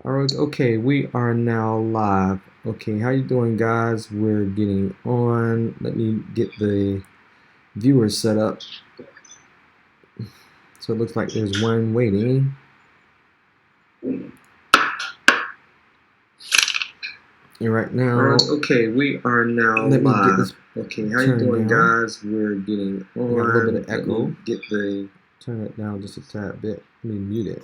All right, okay, we are now live. Okay, how you doing, guys? We're getting on. Let me get the viewers set up. So it looks like there's one waiting. And right now, okay, we are now let me live. get this. Okay, how you doing, guys? We're getting on. I got a little bit of echo. Get the Turn it down just a tad bit. Let me mute it.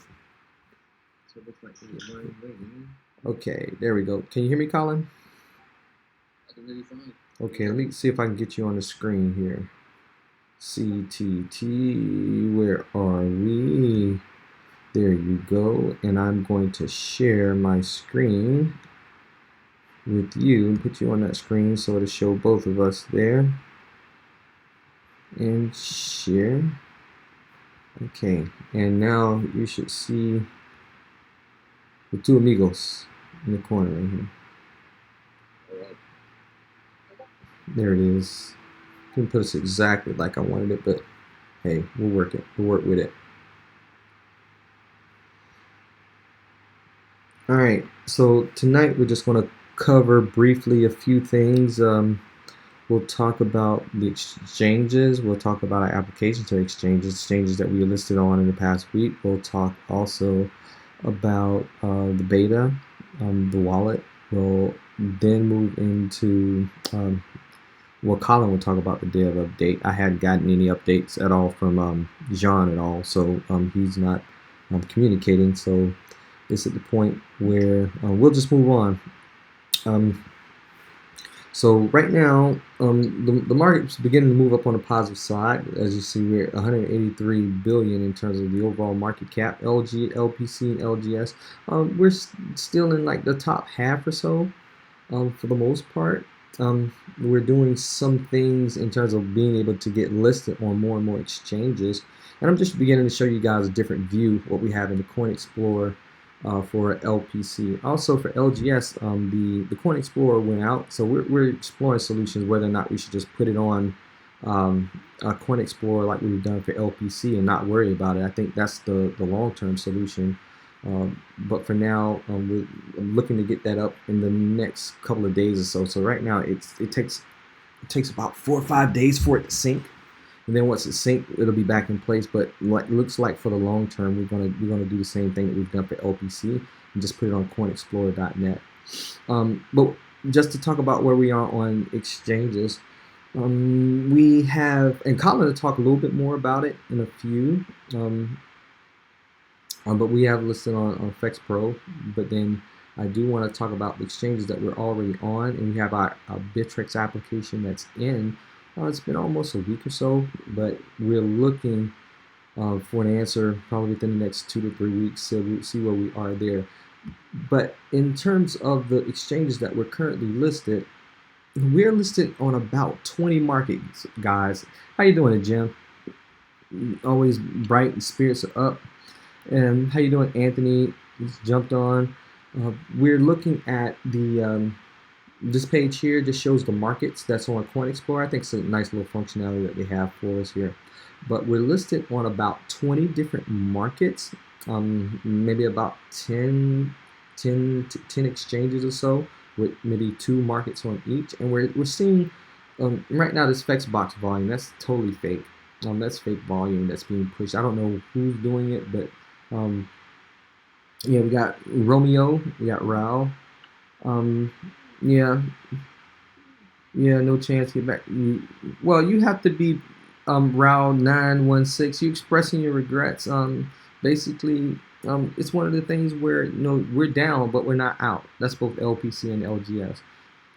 So it looks like there's one waiting. Okay, there we go. Can you hear me, Colin? I can hear you fine. Okay, let me see if I can get you on the screen here. CTT, where are we? There you go. And I'm going to share my screen with you and put you on that screen so it'll show both of us there. And share. Okay, and now you should see the two amigos in the corner right here. There it is. Didn't put us exactly like I wanted it, but hey, we'll work it. We'll work with it. All right, so tonight we're just going to cover briefly a few things. We'll talk about the exchanges. We'll talk about our applications to exchanges that we listed on in the past week. We'll talk also about the beta, the wallet. We'll then move into well, Colin will talk about the dev update. I hadn't gotten any updates at all from Jean at all, so he's not communicating. So it's at the point where we'll just move on. So right now, the market's beginning to move up on the positive side. As you see, we're at 183 billion in terms of the overall market cap. LG, LPC, and LGS. We're still in like the top half or so, for the most part. We're doing some things in terms of being able to get listed on more and more exchanges. And I'm just beginning to show you guys a different view what we have in the Coin Explorer for LPC. Also for LGS, the Coin Explorer went out, so we're exploring solutions whether or not we should just put it on a Coin Explorer like we've done for LPC and not worry about it. I think that's the long-term solution. But for now, we're looking to get that up in the next couple of days or so. So right now, it takes about 4 or 5 days for it to sync, and then once it's synced, it'll be back in place. But like looks like for the long term, we're gonna do the same thing that we've done for LPC and just put it on CoinExplorer.net. But just to talk about where we are on exchanges, we have, and Colin will talk a little bit more about it in a few. But we have listed on FEXPro. But then I do want to talk about the exchanges that we're already on, and we have our Bittrex application that's in. It's been almost a week or so, but we're looking for an answer probably within the next 2 to 3 weeks, so we'll see where we are there. But in terms of the exchanges that we're currently listed, we're listed on about 20 markets, guys. How you doing, Jim? Always bright and spirits are up. And how you doing, Anthony? Just jumped on. We're looking at the this page here. Just shows the markets that's on Coin Explorer. I think it's a nice little functionality that they have for us here. But we're listed on about 20 different markets, maybe about 10 exchanges or so, with maybe 2 markets on each. And we're seeing right now this FEXbox volume. That's totally fake. That's fake volume that's being pushed. I don't know who's doing it, but yeah, we got Romeo, we got Raul. Yeah, no chance to get back. Well, you have to be Raul 916. You expressing your regrets. Basically, it's one of the things where we're down, but we're not out. That's both LPC and LGS.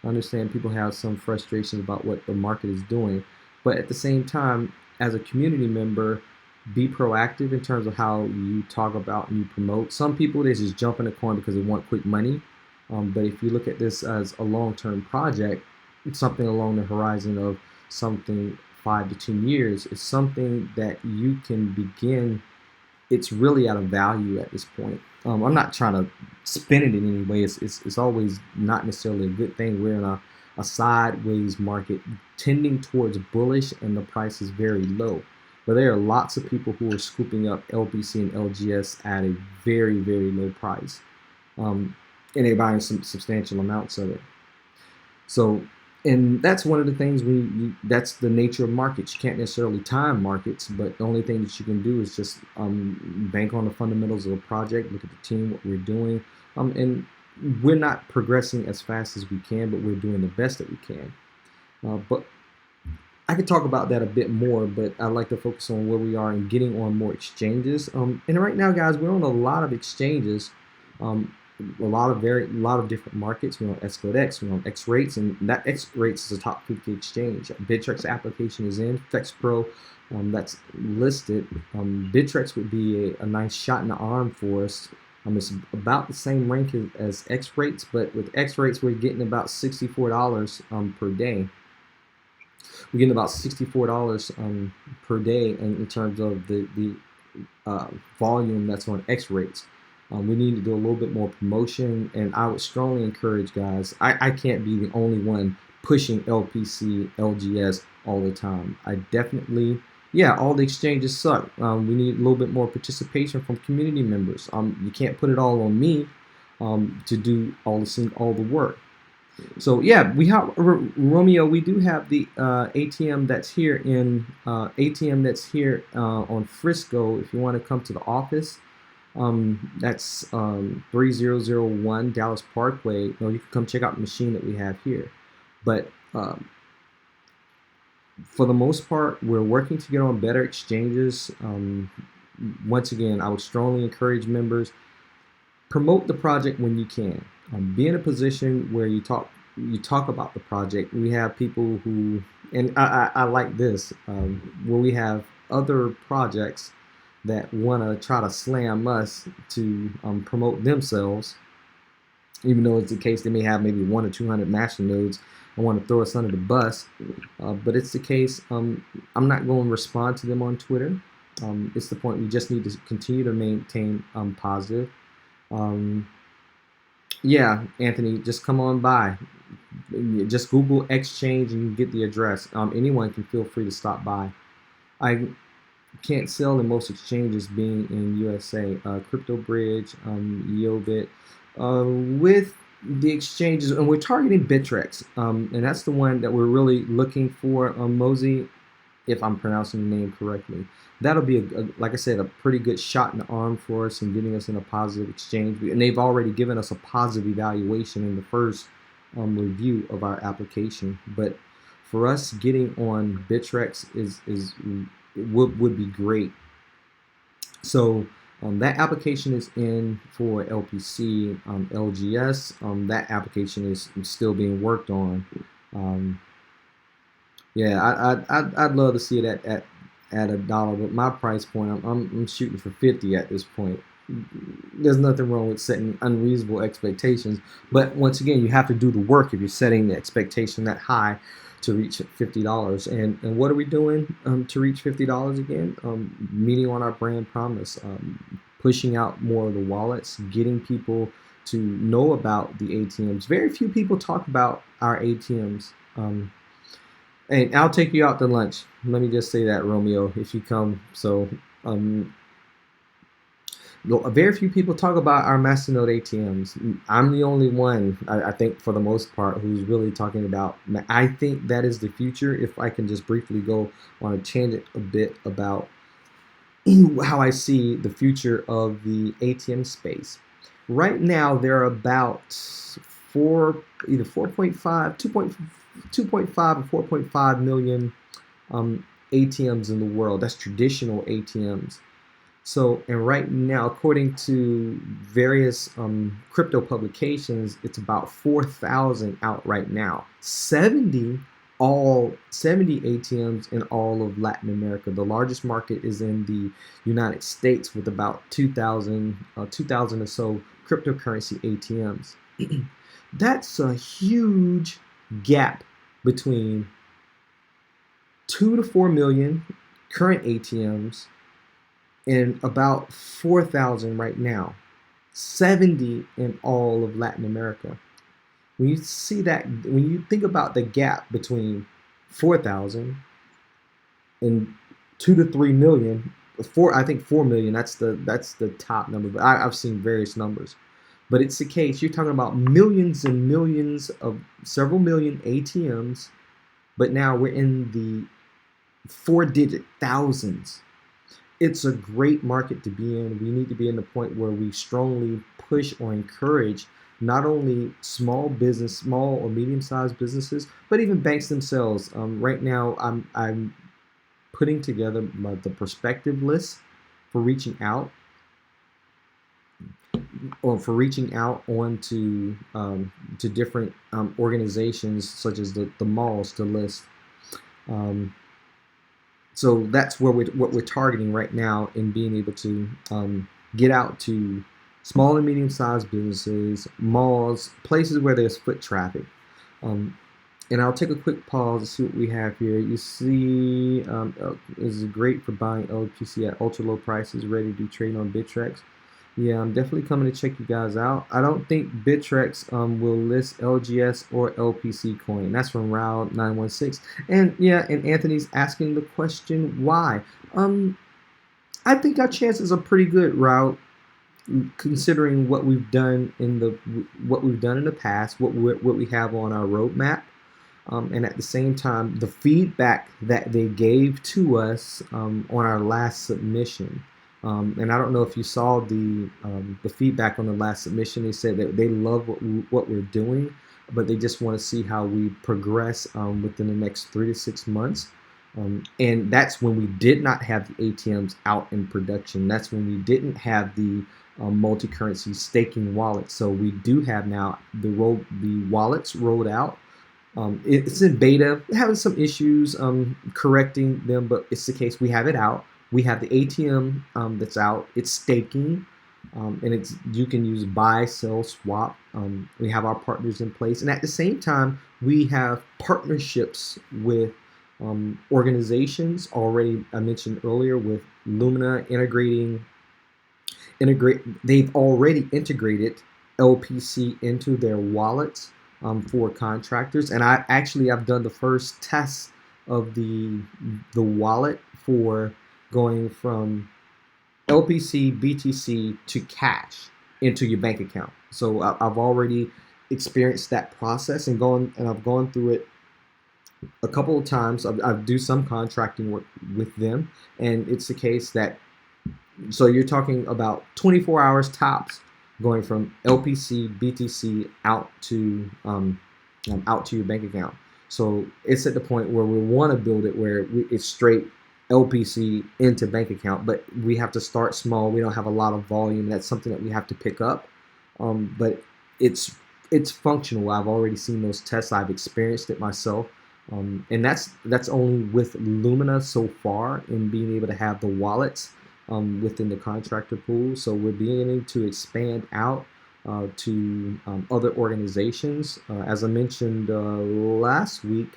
I understand people have some frustrations about what the market is doing, but at the same time, as a community member, be proactive in terms of how you talk about and you promote. Some people, they just jump in the coin because they want quick money. But if you look at this as a long-term project, it's something along the horizon of something 5 to 10 years. It's something that you can begin. It's really at a value at this point. I'm not trying to spin it in any way. It's always not necessarily a good thing. We're in a sideways market tending towards bullish, and the price is very low. But there are lots of people who are scooping up LPC and LGS at a very, very low price. and they're buying some substantial amounts of it. So, and that's one of the things that's the nature of markets. You can't necessarily time markets, but the only thing that you can do is just bank on the fundamentals of the project, look at the team, what we're doing, and we're not progressing as fast as we can, but we're doing the best that we can. But I could talk about that a bit more, but I'd like to focus on where we are and getting on more exchanges. And right now, guys, we're on a lot of exchanges, a lot of different markets. We're on X, we're on X Rates, and that X Rates is a top 50 exchange. Bittrex application is in FEXPro, that's listed. Bittrex would be a nice shot in the arm for us. It's about the same rank as X Rates, but with X Rates, we're getting about $64 per day. We're getting about $64 per day in terms of the volume that's on X Rates. We need to do a little bit more promotion, and I would strongly encourage guys. I can't be the only one pushing LPC, LGS all the time. I definitely, yeah, all the exchanges suck. We need a little bit more participation from community members. You can't put it all on me to do all the work. So yeah, we have Romeo. We do have the ATM that's here on Frisco. If you want to come to the office, that's 3001 Dallas Parkway. You can come check out the machine that we have here. But for the most part, we're working to get on better exchanges. Once again, I would strongly encourage members, promote the project when you can. Be in a position where you talk about the project. We have people who, and I like this, where we have other projects that want to try to slam us to promote themselves, even though it's the case they may have maybe 100 or 200 master nodes and want to throw us under the bus. But it's the case, I'm not going to respond to them on Twitter. It's the point, we just need to continue to maintain positive. Yeah, Anthony, just come on by. Just Google Xchainz and you get the address. Anyone can feel free to stop by. I can't sell in most exchanges being in USA. Crypto Bridge, Yobit, with the exchanges, and we're targeting Bittrex, and that's the one that we're really looking for. Mosey, if I'm pronouncing the name correctly. That'll be, like I said, a pretty good shot in the arm for us and getting us in a positive exchange. And they've already given us a positive evaluation in the first review of our application. But for us, getting on Bittrex would be great. So that application is in for LPC, LGS. That application is still being worked on. Yeah, I'd love to see it at $1, but my price point, I'm shooting for 50 at this point. There's nothing wrong with setting unreasonable expectations, but once again, you have to do the work if you're setting the expectation that high to reach $50. And what are we doing to reach $50 again? Meeting on our brand promise, pushing out more of the wallets, getting people to know about the ATMs. Very few people talk about our ATMs. And I'll take you out to lunch. Let me just say that, Romeo, if you come. So, very few people talk about our masternode ATMs. I'm the only one, I think, for the most part, who's really talking about. I think that is the future. If I can just briefly want to change it a bit about how I see the future of the ATM space. Right now, there are about either 4.5, 2.5 or 4.5 million ATMs in the world. That's traditional ATMs. So, and right now, according to various crypto publications, it's about 4,000 out right now. 70 ATMs in all of Latin America. The largest market is in the United States with about 2,000 or so cryptocurrency ATMs. That's a huge gap between 2 to 4 million current ATMs and about 4,000 right now. 70 in all of Latin America. When you see that, when you think about the gap between 4,000 and 2 to 3 million, I think 4 million, that's the top number, but I've seen various numbers. But it's the case, you're talking about millions and millions of several million ATMs, but now we're in the 4-digit thousands. It's a great market to be in. We need to be in the point where we strongly push or encourage not only small or medium-sized businesses, but even banks themselves. Right now, I'm putting together the prospective list for reaching out, onto to different organizations such as the malls to list. So that's what we're targeting right now in being able to get out to small and medium-sized businesses, malls, places where there's foot traffic. And I'll take a quick pause to see what we have here. You see, this is great for buying LPC at ultra low prices, ready to trade on Bittrex. Yeah, I'm definitely coming to check you guys out. I don't think Bittrex will list LGS or LPC coin. That's from Round 916. And yeah, and Anthony's asking the question why. I think our chances are pretty good, Route, considering what we've done in the past, what we have on our roadmap. And at the same time, the feedback that they gave to us on our last submission. And I don't know if you saw the feedback on the last submission. They said that they love what we're doing, but they just want to see how we progress within the next 3 to 6 months. And that's when we did not have the ATMs out in production. That's when we didn't have the multi-currency staking wallets. So we do have now the wallets rolled out. It's in beta, having some issues correcting them, but it's the case. We have it out. We have the ATM that's out. It's staking, and you can use buy, sell, swap. We have our partners in place, and at the same time, we have partnerships with organizations already. I mentioned earlier with Lumina They've already integrated LPC into their wallets for contractors, and I've done the first test of the wallet for going from LPC, BTC to cash into your bank account. So I've already experienced that process and I've gone through it a couple of times. I do some contracting work with them, and it's the case that, so you're talking about 24 hours tops going from LPC, BTC out to your bank account. So it's at the point where we want to build it where it's straight LPC into bank account, but we have to start small. We don't have a lot of volume. That's something that we have to pick up, but it's functional. I've already seen those tests. I've experienced it myself, and that's only with Lumina so far in being able to have the wallets within the contractor pool. So we're beginning to expand out to other organizations. As I mentioned last week,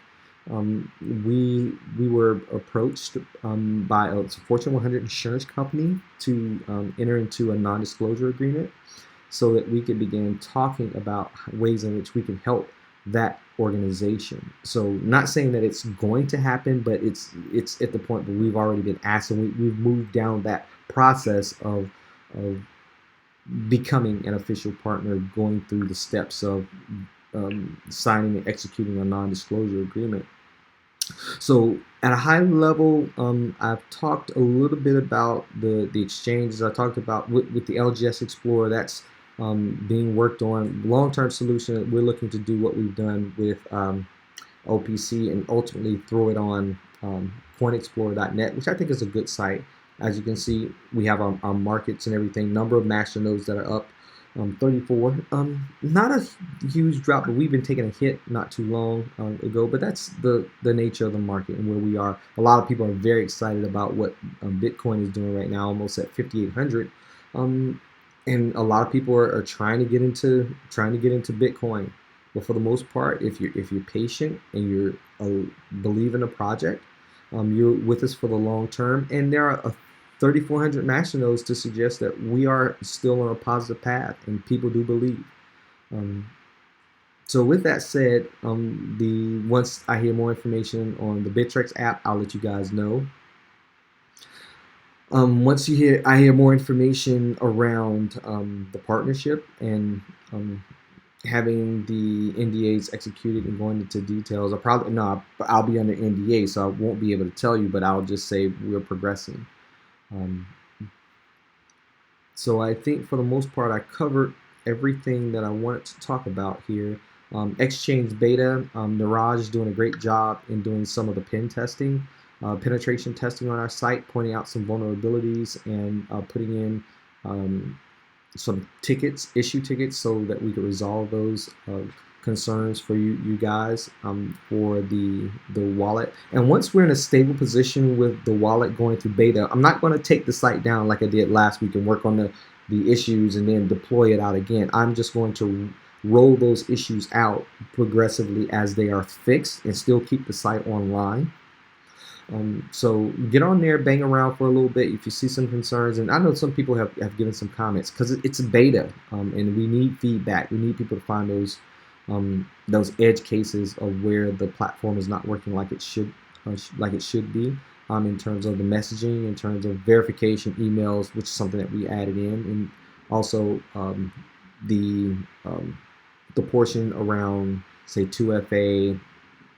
we were approached by a Fortune 100 insurance company to enter into a non-disclosure agreement so that we could begin talking about ways in which we can help that organization. So not saying that it's going to happen, but it's at the point where we've already been asked, and we've moved down that process of becoming an official partner, going through the steps of signing and executing a non-disclosure agreement. So at a high level, I've talked a little bit about the exchanges. I talked about with the LGS Explorer, that's being worked on. Long-term solution, we're looking to do what we've done with LPC and ultimately throw it on coinexplorer.net, which I think is a good site. As you can see, we have our markets and everything, number of master nodes that are up, 34. Not a huge drop, but we've been taking a hit not too long ago, but that's the nature of the market and where we are. A lot of people are very excited about what Bitcoin is doing right now, almost at 5,800. And a lot of people are trying to get into Bitcoin. But for the most part, if you're patient and you believe in a project, you're with us for the long term. And there are 3,400 masternodes to suggest that we are still on a positive path, and people do believe. So with that said, once I hear more information on the Bittrex app, I'll let you guys know. Once I hear more information around the partnership and having the NDAs executed and going into details. I'll be under NDA, so I won't be able to tell you, but I'll just say we're progressing. Um, so I think for the most part, I covered everything that I wanted to talk about here. Xchainz Beta, Niraj is doing a great job in doing some of the penetration testing on our site, pointing out some vulnerabilities and putting in some issue tickets, so that we could resolve those concerns for you guys for the wallet. And once we're in a stable position with the wallet going through beta, I'm not going to take the site down like I did last week and work on the issues and then deploy it out again. I'm just going to roll those issues out progressively as they are fixed and still keep the site online. So get on there, bang around for a little bit if you see some concerns. And I know some people have given some comments because it's a beta, and we need feedback. We need people to find those edge cases of where the platform is not working like it should be, in terms of the messaging, in terms of verification emails, which is something that we added in, and also the portion around, say, 2FA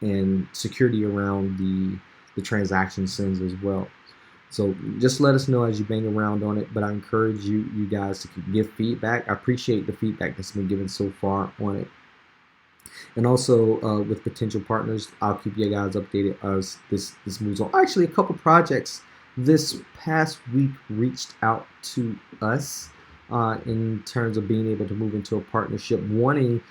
and security around the transaction sends as well. So just let us know as you bang around on it, but I encourage you guys to give feedback. I appreciate the feedback that's been given so far on it. And also with potential partners, I'll keep you guys updated as this moves on. Actually, a couple projects this past week reached out to us in terms of being able to move into a partnership, wanting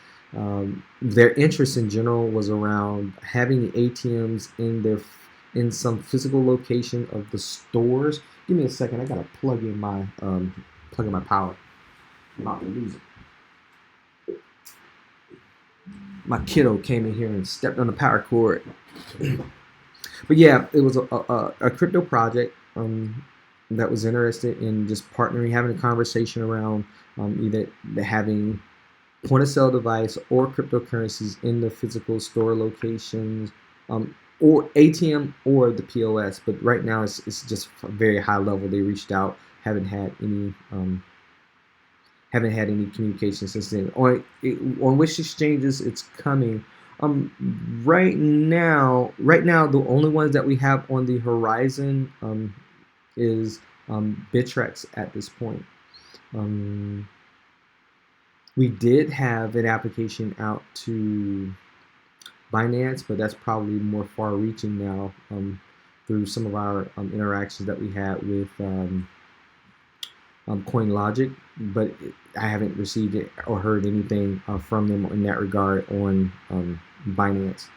their interest in general was around having ATMs in some physical location of the stores. Give me a second. I gotta plug in my power. I'm about to lose it. My kiddo came in here and stepped on the power cord. But yeah, it was a crypto project that was interested in just partnering, having a conversation around either having point of sale device or cryptocurrencies in the physical store locations, or ATM or the POS. But right now it's just very high level. They reached out, haven't had any communication since then. On which exchanges it's coming. Right now the only ones that we have on the horizon is Bittrex at this point. We did have an application out to Binance, but that's probably more far-reaching now through some of our interactions that we had with CoinLogic, but I haven't received it or heard anything from them in that regard on Binance.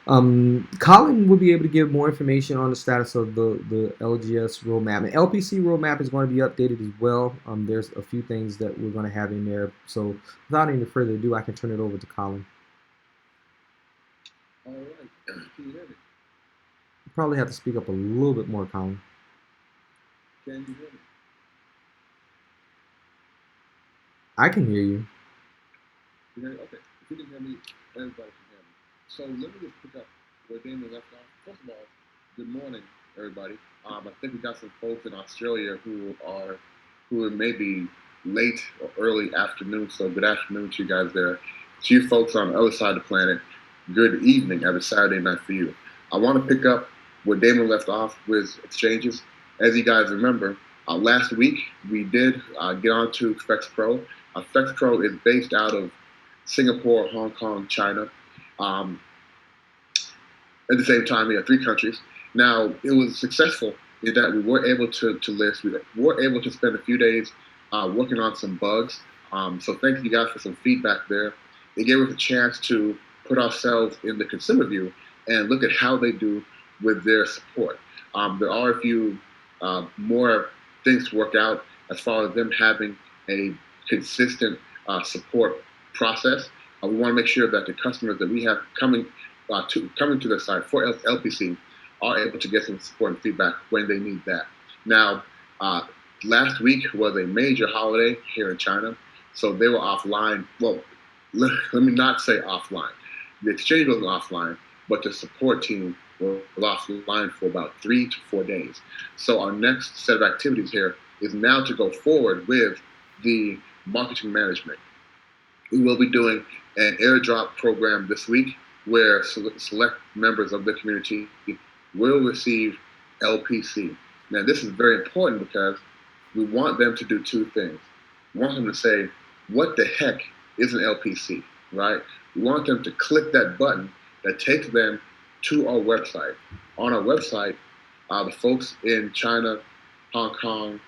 Colin will be able to give more information on the status of the LGS roadmap. And LPC roadmap is going to be updated as well. There's a few things that we're going to have in there. So without any further ado, I can turn it over to Colin. All right. Can you hear me? You probably have to speak up a little bit more, Colin. Can you hear me? I can hear you. Okay. If you can hear me, everybody can hear me. So let me just pick up where Damon left off. First of all, good morning, everybody. I think we got some folks in Australia who are maybe late or early afternoon. So good afternoon to you guys there. To you folks on the other side of the planet, good evening every Saturday night for you. I want to pick up where Damon left off with exchanges. As you guys remember, last week we did get on to FEXPro. FEXPro is based out of Singapore, Hong Kong, China. At the same time, we have 3 countries. Now, it was successful in that we were able to list. We were able to spend a few days working on some bugs. So thank you guys for some feedback there. It gave us a chance to put ourselves in the consumer view and look at how they do with their support. There are a few more things to work out as far as them having a consistent support process. We want to make sure that the customers that we have coming to the site for LPC are able to get some support and feedback when they need that. Now, last week was a major holiday here in China, so they were offline. Well, let me not say offline. The exchange wasn't offline, but the support team were offline for about 3 to 4 days. So our next set of activities here is now to go forward with the marketing management. We will be doing an airdrop program this week where select members of the community will receive LPC. Now, this is very important because we want them to do two things. We want them to say, what the heck is an LPC, right? We want them to click that button that takes them to our website. On our website, the folks in China, Hong Kong,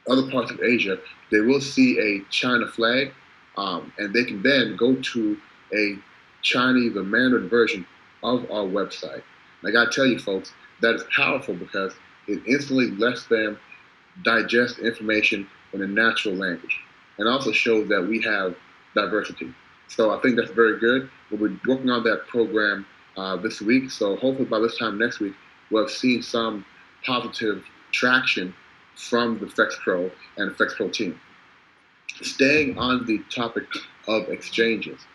other parts of Asia, they will see a China flag, and they can then go to a Chinese or Mandarin version of our website. And I gotta tell you folks, that is powerful because it instantly lets them digest information in a natural language, and also shows that we have diversity. So I think that's very good. We'll be working on that program this week, so hopefully by this time next week, we'll have seen some positive traction from the FEXPro and the FEXPro team. Staying on the topic of exchanges,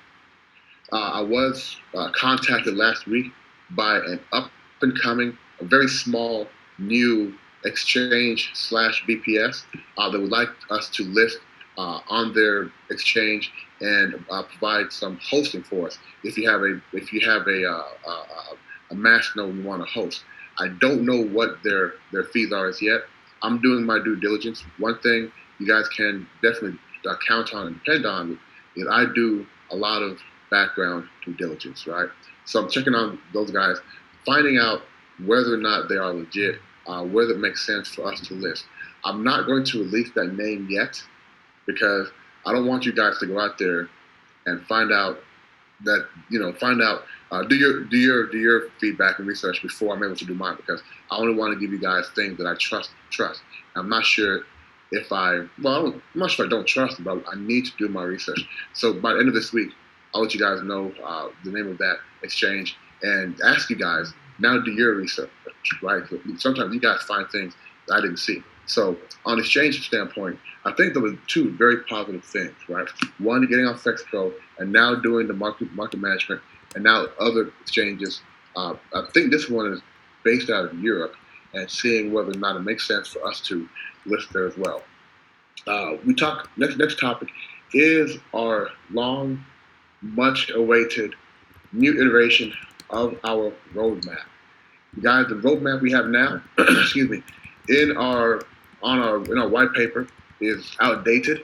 I was contacted last week by an up-and-coming, a very small, new exchange/BPS that would like us to list on their exchange and provide some hosting for us. If you have a Mastodon you want to host, I don't know what their fees are as yet. I'm doing my due diligence. One thing you guys can definitely count on and depend on is I do a lot of background due diligence, right? So I'm checking on those guys, finding out whether or not they are legit, whether it makes sense for us to list. I'm not going to release that name yet because I don't want you guys to go out there and find out that, do your feedback and research before I'm able to do mine, because I only want to give you guys things that I trust. I'm not sure I'm not sure if I don't trust them, but I need to do my research. So by the end of this week, I'll let you guys know the name of that exchange and ask you guys, now do your research, right? Sometimes you guys find things that I didn't see. So on exchange standpoint, I think there were two very positive things, right? One, getting on FEXPro and now doing the market management, and now other exchanges. I think this one is based out of Europe, and seeing whether or not it makes sense for us to list there as well. Next topic is our long, much awaited new iteration of our roadmap. Guys, the roadmap we have now, excuse me, in our white paper is outdated.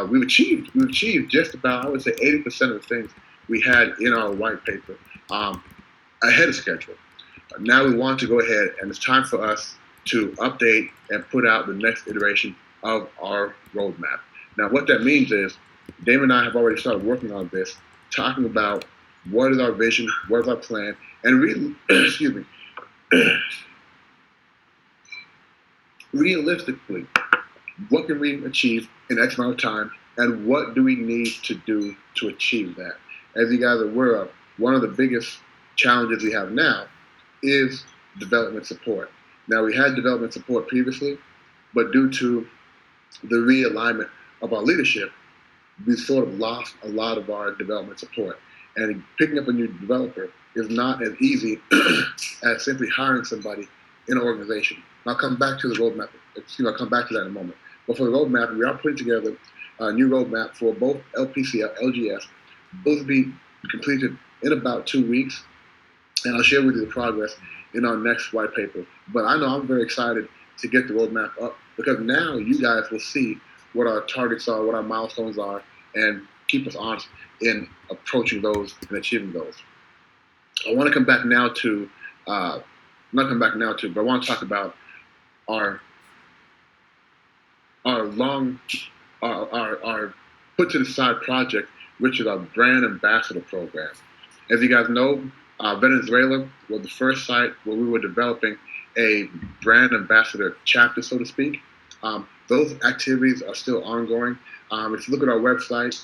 We've achieved just about, I would say, 80% of the things we had in our white paper ahead of schedule. Now we want to go ahead, and it's time for us to update and put out the next iteration of our roadmap. Now, what that means is, Dave and I have already started working on this, talking about what is our vision, what is our plan, and really, excuse me, realistically, what can we achieve in X amount of time, and what do we need to do to achieve that? As you guys are aware of, one of the biggest challenges we have now is development support. Now, we had development support previously, but due to the realignment of our leadership, we sort of lost a lot of our development support. And picking up a new developer is not as easy as simply hiring somebody in an organization. I'll come back to the roadmap. I'll come back to that in a moment. But for the roadmap, we are putting together a new roadmap for both LPC and LGS. Both will be completed in about 2 weeks, and I'll share with you the progress in our next white paper. But I know I'm very excited to get the roadmap up, because now you guys will see what our targets are, what our milestones are, and keep us honest in approaching those and achieving those. I want to come back now to, but I want to talk about our put to the side project, which is our brand ambassador program. As you guys know, Venezuela was the first site where we were developing a brand ambassador chapter, so to speak. Those activities are still ongoing. If you look at our website,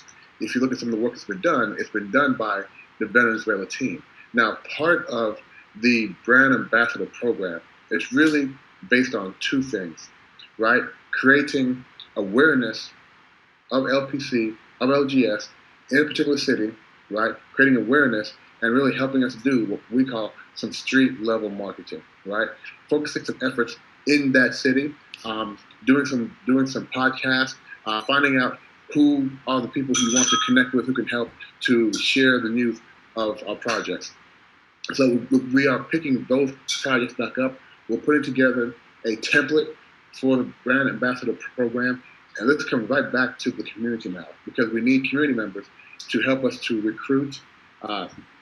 if you look at some of the work that's been done by the Venezuela team. Now, part of the brand ambassador program is really based on two things, right? Creating awareness of LPC, of LGS in a particular city, right? Creating awareness and really helping us do what we call some street level marketing, right? Focusing some efforts in that city, doing some podcasts, finding out who are the people who want to connect with, who can help to share the news of our projects. So we are picking those projects back up. We're putting together a template for the brand ambassador program, and let's come right back to the community now, because we need community members to help us to recruit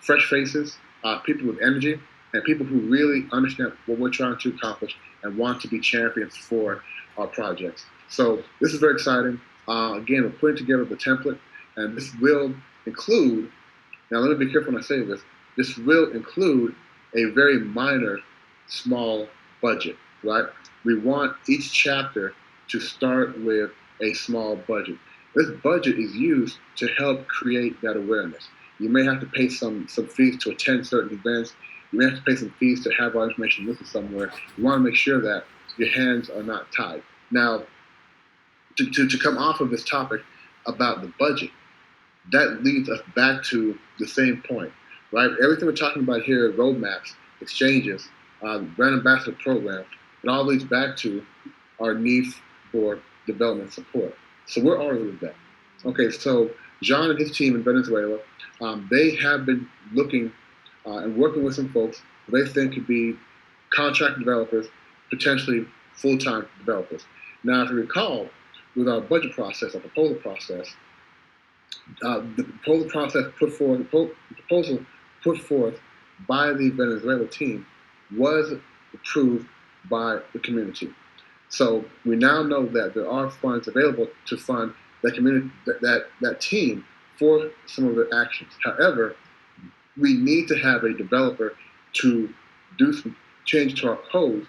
fresh faces, people with energy, and people who really understand what we're trying to accomplish and want to be champions for our projects. So this is very exciting. Again, we're putting together the template, and this will include, now let me be careful when I say this, this will include a very minor, small budget, right? We want each chapter to start with a small budget. This budget is used to help create that awareness. You may have to pay some fees to attend certain events. You may have to pay some fees to have our information listed somewhere. You want to make sure that your hands are not tied. Now, to come off of this topic about the budget, that leads us back to the same point, right? Everything we're talking about here, roadmaps, exchanges, brand ambassador program, it all leads back to our need for development support. So we're already with that. Okay, so John and his team in Venezuela, they have been looking and working with some folks who they think could be contract developers, potentially full-time developers. Now, if you recall, with our budget process, our proposal process, the proposal process put forth by the Venezuela team was approved by the community. So we now know that there are funds available to fund that community, that team for some of their actions. However, we need to have a developer to do some change to our code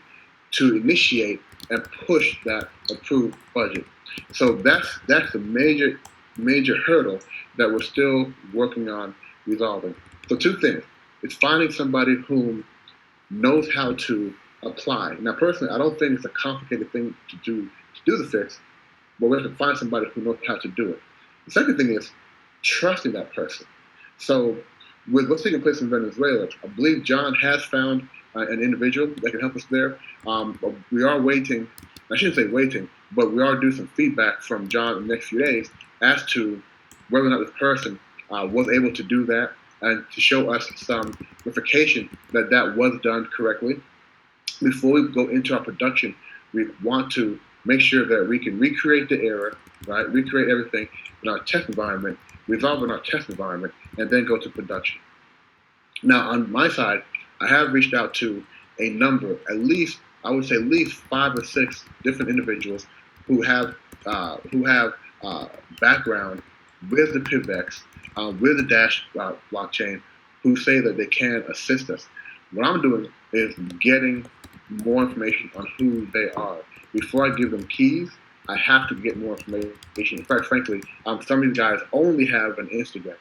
to initiate and push that approved budget. So that's the major hurdle that we're still working on resolving. So two things. It's finding somebody who knows how to apply. Now, personally, I don't think it's a complicated thing to do the fix, but we have to find somebody who knows how to do it. The second thing is trusting that person. So with what's taking place in Venezuela, I believe John has found an individual that can help us there. We are waiting, I shouldn't say waiting, but we are due some feedback from John in the next few days as to whether or not this person was able to do that and to show us some verification that that was done correctly. Before we go into our production, we want to make sure that we can recreate the error, right? Recreate everything in our test environment, resolve in our test environment, and then go to production. Now, on my side, I have reached out to a number, at least 5 or 6 different individuals who have background with the PIVX, with the Dash blockchain, who say that they can assist us. What I'm doing is getting more information on who they are. Before I give them keys, I have to get more information. In fact, frankly, some of these guys only have an Instagram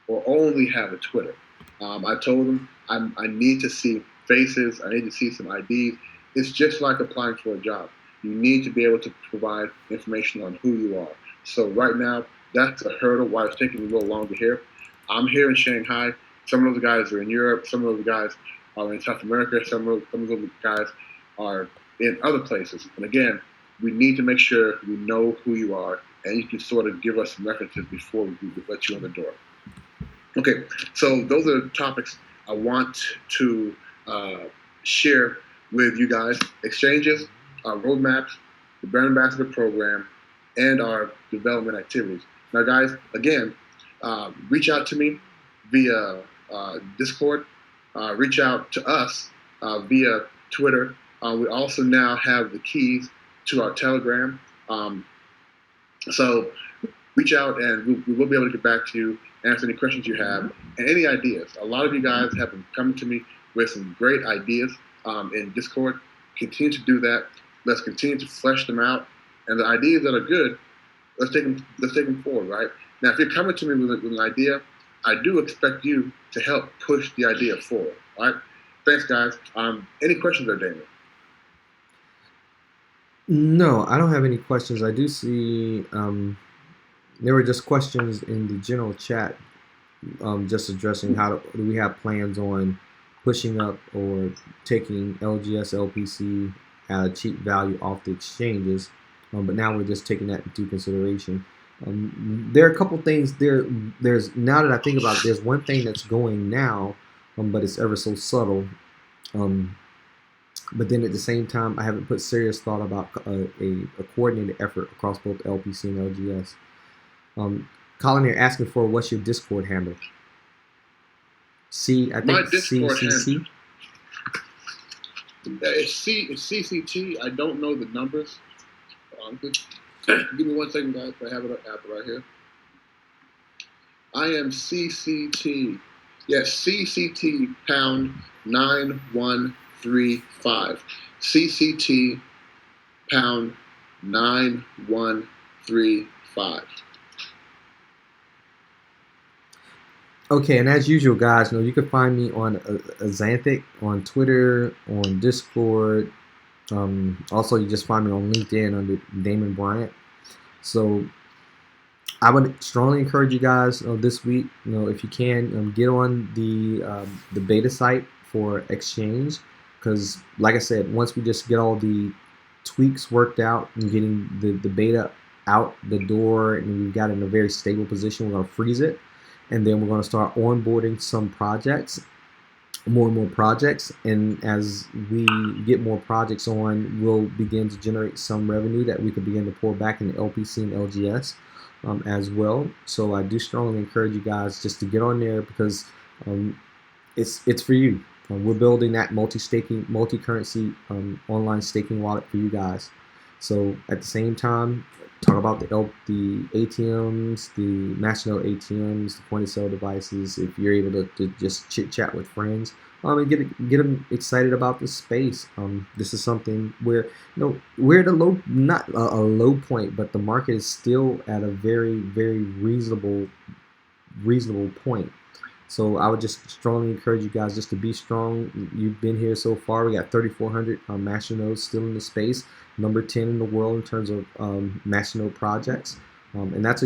or only have a Twitter. I told them I need to see faces, I need to see some IDs. It's just like applying for a job. You need to be able to provide information on who you are. So right now, that's a hurdle, why it's taking a little longer here. I'm here in Shanghai. Some of those guys are in Europe. Some of those guys are in South America. Some of those guys are in other places. And again, we need to make sure we know who you are, and you can sort of give us some references before we let you in the door. Okay, so those are the topics I want to share with you guys: exchanges, our roadmaps, the brand ambassador program, and our development activities. Now, guys, again, reach out to me via Discord. Reach out to us via Twitter. We also now have the keys to our Telegram. So reach out and we will be able to get back to you, answer any questions you have, and any ideas. A lot of you guys have been coming to me with some great ideas in Discord. Continue to do that. Let's continue to flesh them out. And the ideas that are good, let's take them forward, right? Now, if you're coming to me with an idea, I do expect you to help push the idea forward, all right? Thanks, guys. Any questions there, Damon? No, I don't have any questions. I do see there were just questions in the general chat just addressing how do we have plans on pushing up or taking LGS LPC at a cheap value off the exchanges, but now we're just taking that into consideration. There are a couple things there. There's now that I think about it, there's one thing that's going now, but it's ever so subtle. Um, but then at the same time, I haven't put serious thought about a coordinated effort across both LPC and LGS. Colin, you're asking for what's your Discord handle? I think CCC. It's CCT. I don't know the numbers. Give me 1 second, guys. I have it right here. I am CCT. Yes, CCT pound 9135. CCT pound 9135. Okay, and as usual, guys, you can find me on Xanthic, on Twitter, on Discord. Also, you just find me on LinkedIn under Damon Bryant. So I would strongly encourage you guys this week, if you can, get on the beta site for Xchainz, because like I said, once we just get all the tweaks worked out and getting the beta out the door and we've got it in a very stable position, we're going to freeze it, and then we're going to start onboarding some projects, more and more projects, and as we get more projects on, we'll begin to generate some revenue that we could begin to pour back into LPC and LGS as well. So I do strongly encourage you guys just to get on there, because it's for you. We're building that multi-staking, multi-currency online staking wallet for you guys. So at the same time, talk about the ATMs, the Masternode ATMs, the point of sale devices. If you're able to just chit chat with friends, and get them excited about the space. This is something where we're at a low, not a low point, but the market is still at a very, very reasonable point. So I would just strongly encourage you guys just to be strong. You've been here so far. We got 3,400 masternodes still in the space, number 10 in the world in terms of masternode projects, and that's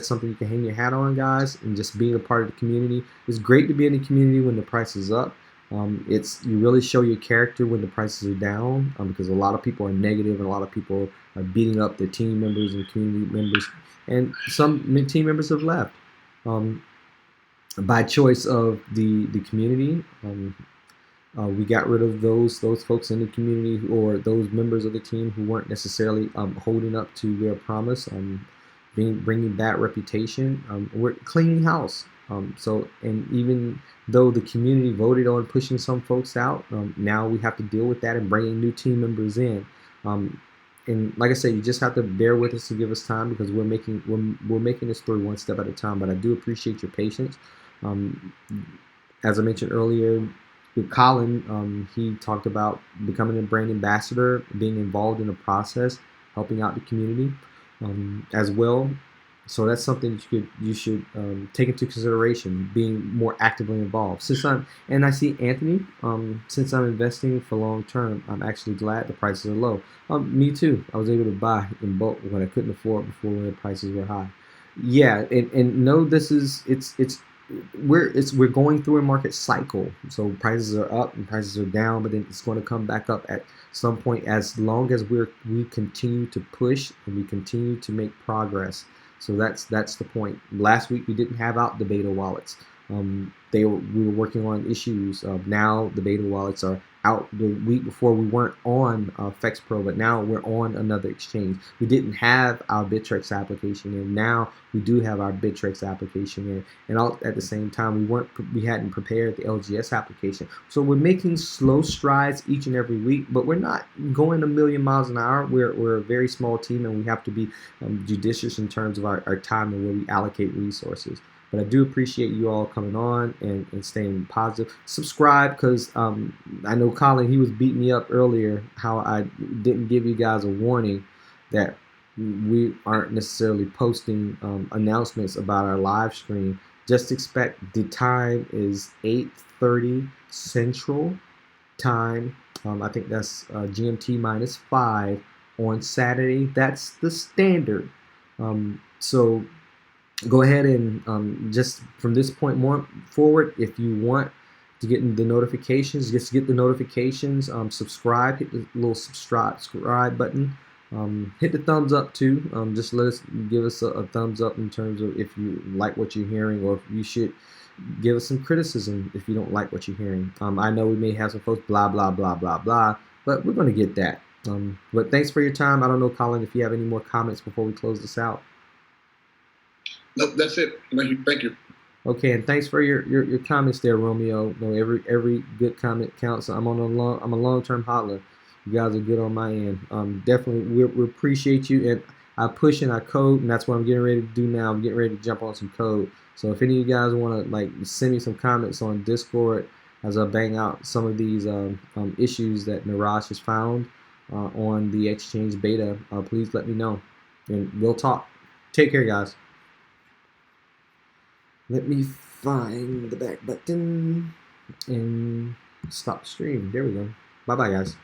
something you can hang your hat on, guys, and just being a part of the community. It's great to be in the community when the price is up. You really show your character when the prices are down, because a lot of people are negative and a lot of people are beating up their team members and community members, and some team members have left by choice of the community. We got rid of those folks in the community or those members of the team who weren't necessarily holding up to their promise, bringing that reputation. We're cleaning house. And even though the community voted on pushing some folks out, now we have to deal with that and bringing new team members in. And like I said, you just have to bear with us and give us time, because we're making this through one step at a time. But I do appreciate your patience. As I mentioned earlier, with Colin, he talked about becoming a brand ambassador, being involved in the process, helping out the community as well. So that's something you should take into consideration, being more actively involved. And I see Anthony, since I'm investing for long term, I'm actually glad the prices are low. Me too. I was able to buy in bulk when I couldn't afford before when the prices were high. Yeah, and no, we're going through a market cycle. So prices are up and prices are down, but then it's going to come back up at some point, as long as we continue to push and we continue to make progress. So that's the point. Last week we didn't have out the beta wallets. We were working on issues. Now the beta wallets are out. The week before we weren't on FEXPro, but now we're on another exchange. We didn't have our Bittrex application in. Now we do have our Bittrex application in, and at the same time we hadn't prepared the LGS application. So we're making slow strides each and every week, but we're not going a million miles an hour. We're a very small team, and we have to be judicious in terms of our time and where we allocate resources. But I do appreciate you all coming on and staying positive. Subscribe, because I know Colin, he was beating me up earlier how I didn't give you guys a warning that we aren't necessarily posting announcements about our live stream. Just expect the time is 8:30 Central Time. I think that's GMT -5 on Saturday. That's the standard. So go ahead and just from this point more forward, if you want to get the notifications, just get the notifications. Subscribe, hit the little subscribe button. Hit the thumbs up too. Just give us a thumbs up in terms of if you like what you're hearing, or if you should give us some criticism if you don't like what you're hearing. I know we may have some folks blah blah blah blah blah, but we're going to get that. But thanks for your time. I don't know, Colin, if you have any more comments before we close this out. Nope, that's it. Thank you. Okay, and thanks for your comments there, Romeo. You know, every good comment counts. I'm a long-term hodler. You guys are good on my end. Definitely we appreciate you, and I push and I code, and that's what I'm getting ready to do now. I'm getting ready to jump on some code. So if any of you guys want to like send me some comments on Discord as I bang out some of these issues that Niraj has found on the Xchainz Beta, please let me know, and we'll talk. Take care, guys. Let me find the back button and stop stream. There we go. Bye-bye, guys.